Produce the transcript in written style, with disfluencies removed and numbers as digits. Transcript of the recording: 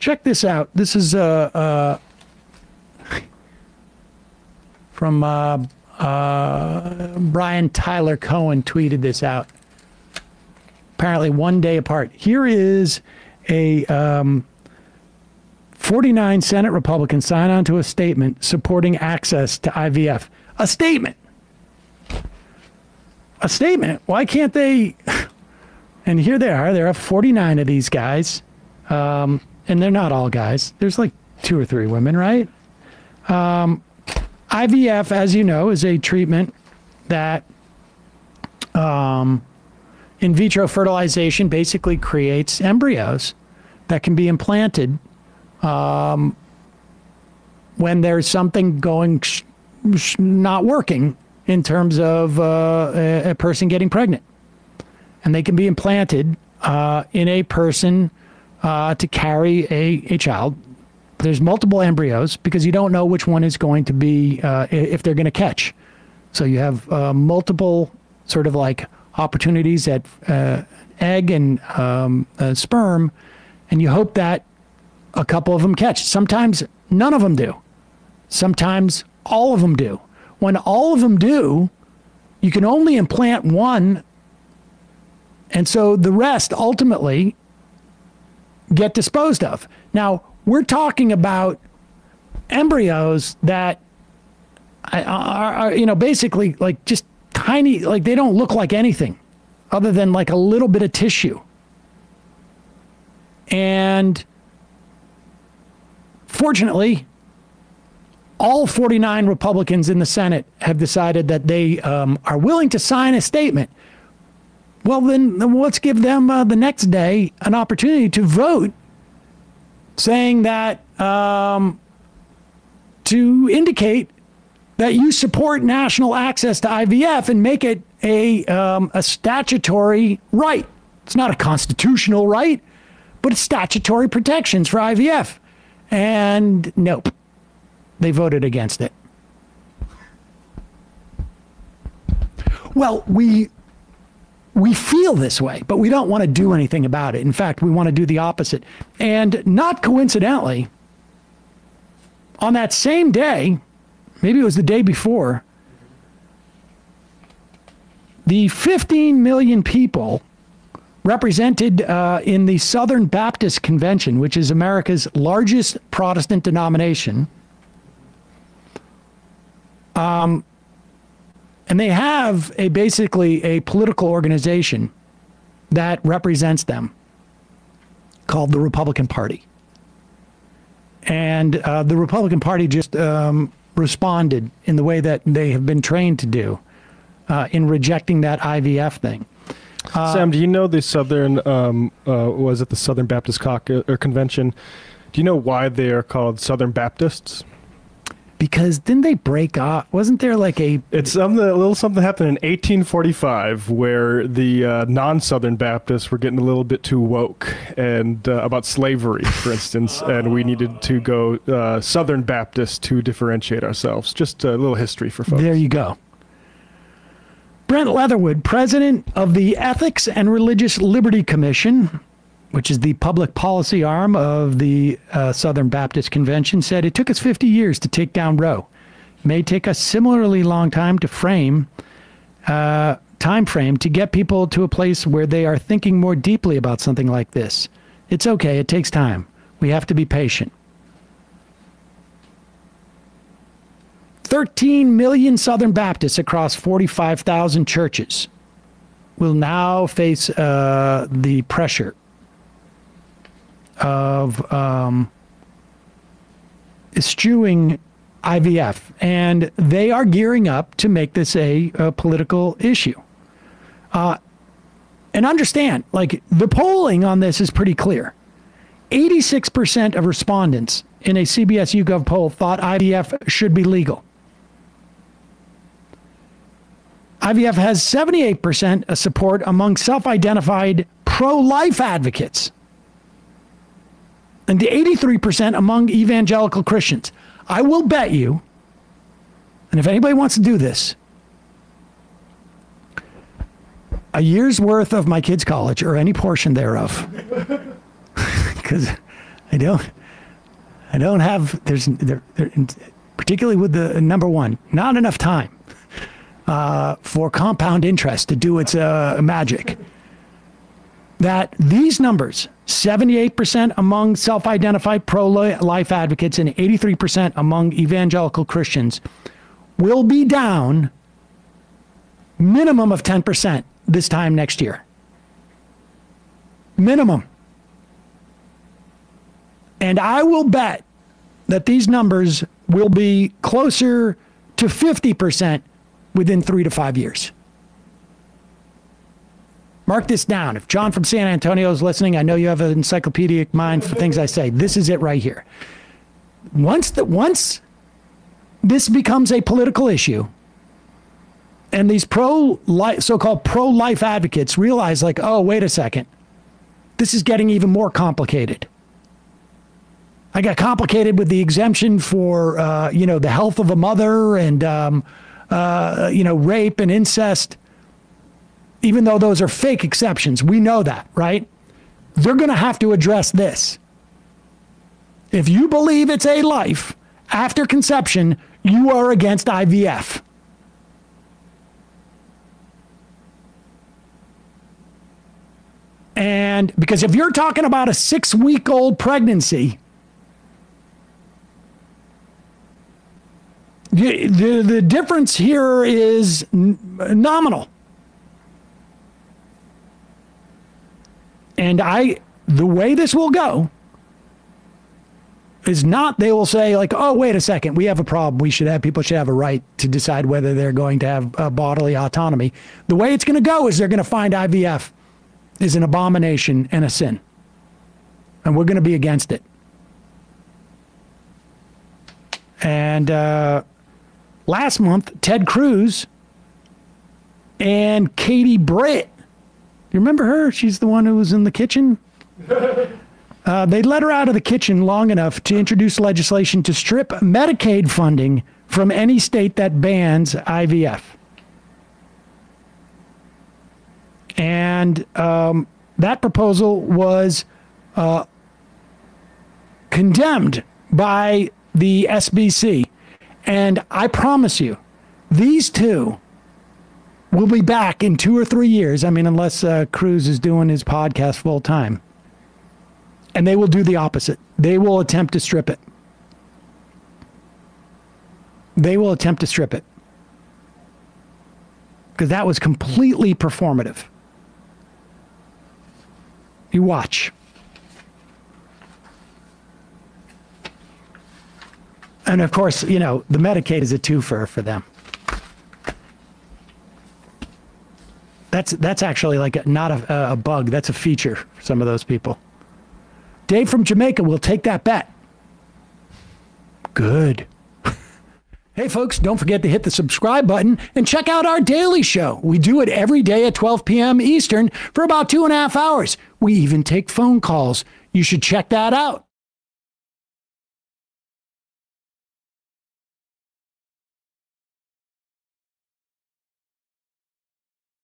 check this out. This is from Brian Tyler Cohen tweeted this out. Apparently 1 day apart. Here is a 49 Senate Republicans sign on to a statement supporting access to IVF. A statement. A statement. Why can't they? And here they are. There are 49 of these guys. And they're not all guys. There's like 2 or 3 women, right? IVF, as you know, is a treatment that in vitro fertilization basically creates embryos that can be implanted when there's something going not working in terms of a person getting pregnant. And they can be implanted in a person to carry a child. There's multiple embryos because you don't know which one is going to be, if they're going to catch. So you have multiple sort of like opportunities at egg and sperm, and you hope that a couple of them catch. Sometimes none of them do. Sometimes all of them do. When all of them do, you can only implant one, and so the rest ultimately get disposed of. Now, we're talking about embryos that are, you know, basically like just tiny, like they don't look like anything other than like a little bit of tissue. And fortunately, all 49 Republicans in the Senate have decided that they are willing to sign a statement. Well, then let's give them the next day an opportunity to vote, saying that to indicate that you support national access to IVF and make it a statutory right. It's not a constitutional right, but it's statutory protections for IVF. And nope, they voted against it. Well, we feel this way, but we don't want to do anything about it. In fact, we want to do the opposite. And not coincidentally, on that same day, maybe it was the day before, the 15 million people represented in the Southern Baptist Convention, which is America's largest Protestant denomination, and they have basically a political organization that represents them called the Republican Party. And the Republican Party just responded in the way that they have been trained to do in rejecting that IVF thing. Sam, do you know the Southern, was it the Southern Baptist Caucus or Convention? Do you know why they are called Southern Baptists? Because didn't they break off? Wasn't there like a... It's a little something happened in 1845 where the non-Southern Baptists were getting a little bit too woke and about slavery, for instance, and we needed to go Southern Baptist to differentiate ourselves. Just a little history for folks. There you go. Brent Leatherwood, president of the Ethics and Religious Liberty Commission, which is the public policy arm of the Southern Baptist Convention, said it took us 50 years to take down Roe. It may take us similarly long time to time frame to get people to a place where they are thinking more deeply about something like this. It's okay. It takes time. We have to be patient. 13 million Southern Baptists across 45,000 churches will now face the pressure of eschewing IVF, and they are gearing up to make this a political issue. And understand, like, the polling on this is pretty clear. 86% of respondents in a CBS YouGov poll thought IVF should be legal. IVF has 78% support among self-identified pro-life advocates and 83% among evangelical Christians. I will bet you, and if anybody wants to do this, a year's worth of my kids' college or any portion thereof, because I don't have, particularly with the number one, not enough time for compound interest to do its magic. That these numbers, 78% among self-identified pro-life advocates and 83% among evangelical Christians, will be down minimum of 10% this time next year. Minimum. And I will bet that these numbers will be closer to 50% within 3 to 5 years. Mark this down. If John from San Antonio is listening, I know you have an encyclopedic mind for things I say. This is it right here. Once this becomes a political issue, and these so-called pro-life advocates realize, like, oh, wait a second, this is getting even more complicated. I got complicated with the exemption for, the health of a mother and, rape and incest. Even though those are fake exceptions, we know that, right? They're going to have to address this. If you believe it's a life after conception, you are against IVF. And because if you're talking about a 6-week-old pregnancy, the difference here is nominal. And the way this will go is not, they will say, like, oh, wait a second, we have a problem. People should have a right to decide whether they're going to have bodily autonomy. The way it's going to go is they're going to find IVF is an abomination and a sin. And we're going to be against it. And last month, Ted Cruz and Katie Britt, you remember her? She's the one who was in the kitchen. They let her out of the kitchen long enough to introduce legislation to strip Medicaid funding from any state that bans IVF. And that proposal was condemned by the SBC. And I promise you, these two will be back in 2 or 3 years. I mean, unless Cruz is doing his podcast full time. And they will do the opposite. They will attempt to strip it. They will attempt to strip it. Because that was completely performative. You watch. And of course, the Medicaid is a twofer for them. That's actually like not a bug. That's a feature for some of those people. Dave from Jamaica will take that bet. Good. Hey, folks, don't forget to hit the subscribe button and check out our daily show. We do it every day at 12 p.m. Eastern for about 2.5 hours. We even take phone calls. You should check that out.